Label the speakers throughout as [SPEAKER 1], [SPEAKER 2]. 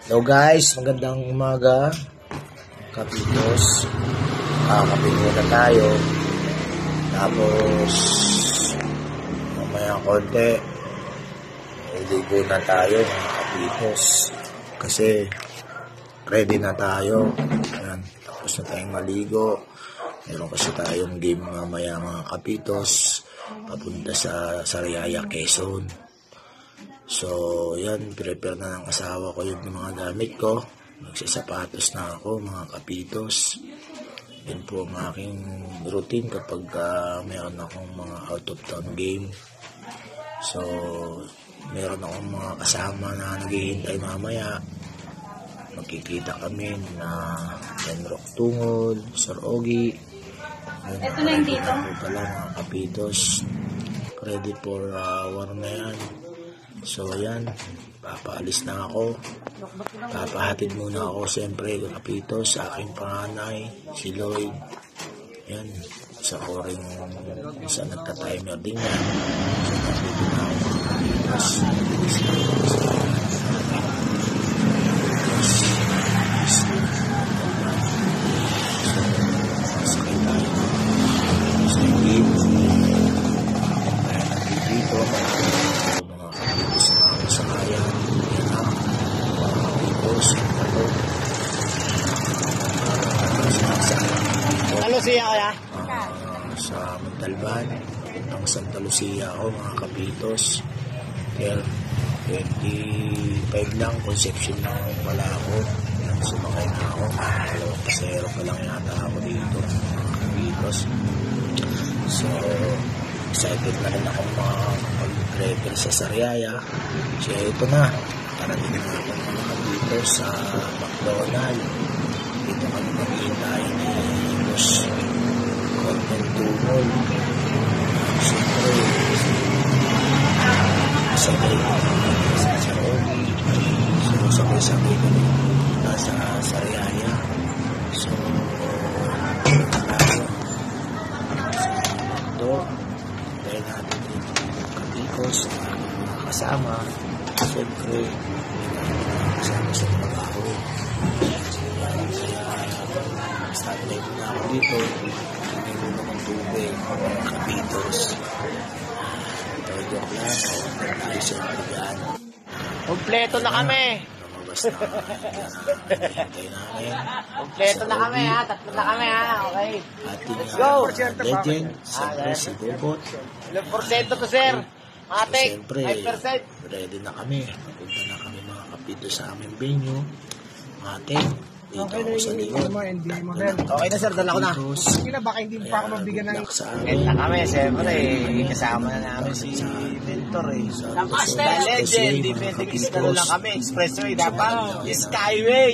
[SPEAKER 1] Hello guys, magandang umaga. Kapitos. Kape muna tayo. Tapos mamaya konti ligo na tayo mga kapitos. Kasi ready na tayo. Ayan, tapos na tayong maligo. Meron kasi tayong game mamaya mga kapitos. Papunta sa Sariaya, Quezon. So, yan, prepare na ng asawa ko yung mga gamit ko. Magsasapatos na ako, mga kapitos. Yan po ang aking routine kapag meron akong mga out of town game. So, meron akong mga kasama na naghihintay mamaya. Magkikita kami na Rock Tungol, Sir Ogie.
[SPEAKER 2] Ito na yung dito.
[SPEAKER 1] Pala, mga kapitos. Ready for war na yan. So, ayan, papaalis na ako. Papahatid muna ako, siyempre, kapitos, sa aking panganay, si Lloyd. Ayan, sa ko rin sa nagka-timer din yan. So, napito na ako, kapitos. Sakay tayo. So, dito, sa kaya
[SPEAKER 3] Santa Lucia kaya?
[SPEAKER 1] Sa Montalban ang Santa Lucia ako mga kapitos. Kaya 25 lang, Conception lang pala ako. Sumakay na ako, dalawang pasero pa lang yata ako dito mga kapitos. So excited na rin ako mag-prepare sa Sariaya. So ito na, parating na ako mga kapitos sa McDonald's. Dito kami mag-iintay ni Boss Content Tungol. Siyempre sabay sa Ogie. So sabay-sabay kami nasa Sariaya. So ito dahil natin dito kapitos sa mga kasama. Siyempre kasama sa trabaho. Start live na ako dito. Hindi mo naman tubig mga kapitos. Ito joke lang. Tayo sa mga
[SPEAKER 3] Kompleto na kami.
[SPEAKER 1] lumabas na hintay namin.
[SPEAKER 3] Kompleto na kami ha. Tatlo na kami ha. Okay.
[SPEAKER 1] Ating
[SPEAKER 3] Go!
[SPEAKER 1] legend, siyempre si Bobot.
[SPEAKER 3] Ilang porsyento to sir? Matik,
[SPEAKER 1] Siyempre,
[SPEAKER 3] 5%.
[SPEAKER 1] ready na kami. Papunta na kami mga kapito sa aming venue. Matik, dito ako sa likod.
[SPEAKER 3] Okay na sir, dala ko na.
[SPEAKER 1] Sige
[SPEAKER 4] na, baka hindi pa ako mabigyan ng...
[SPEAKER 3] End na kami, siyempre. Kasama na namin si Mentor eh. The legend, di pwede kasi lang kami. Expressway, dapat Skyway.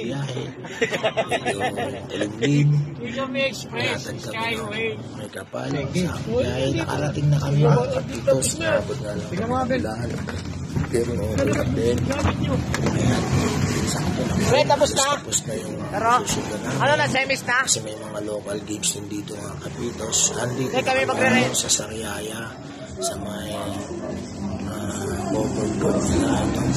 [SPEAKER 1] Telegrim.
[SPEAKER 4] Hindi kami express, Skyway.
[SPEAKER 1] May kapal. Dahil nakarating na kami mga kapitos. Nakabot na lang.
[SPEAKER 4] Tingnan mo, Abel.
[SPEAKER 1] Pero okay lang din. Ayan. Sakto na.
[SPEAKER 3] Pre, tapos na.
[SPEAKER 1] Tapos na yung
[SPEAKER 3] Pero,
[SPEAKER 1] susunod na.
[SPEAKER 3] ano na, semis na?
[SPEAKER 1] Kasi may mga local games din dito mga kapitos. Andito
[SPEAKER 3] Kaya kami magre-rent
[SPEAKER 1] sa Sariaya. Sa may overload na itong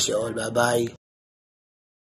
[SPEAKER 1] nation. Bye-bye.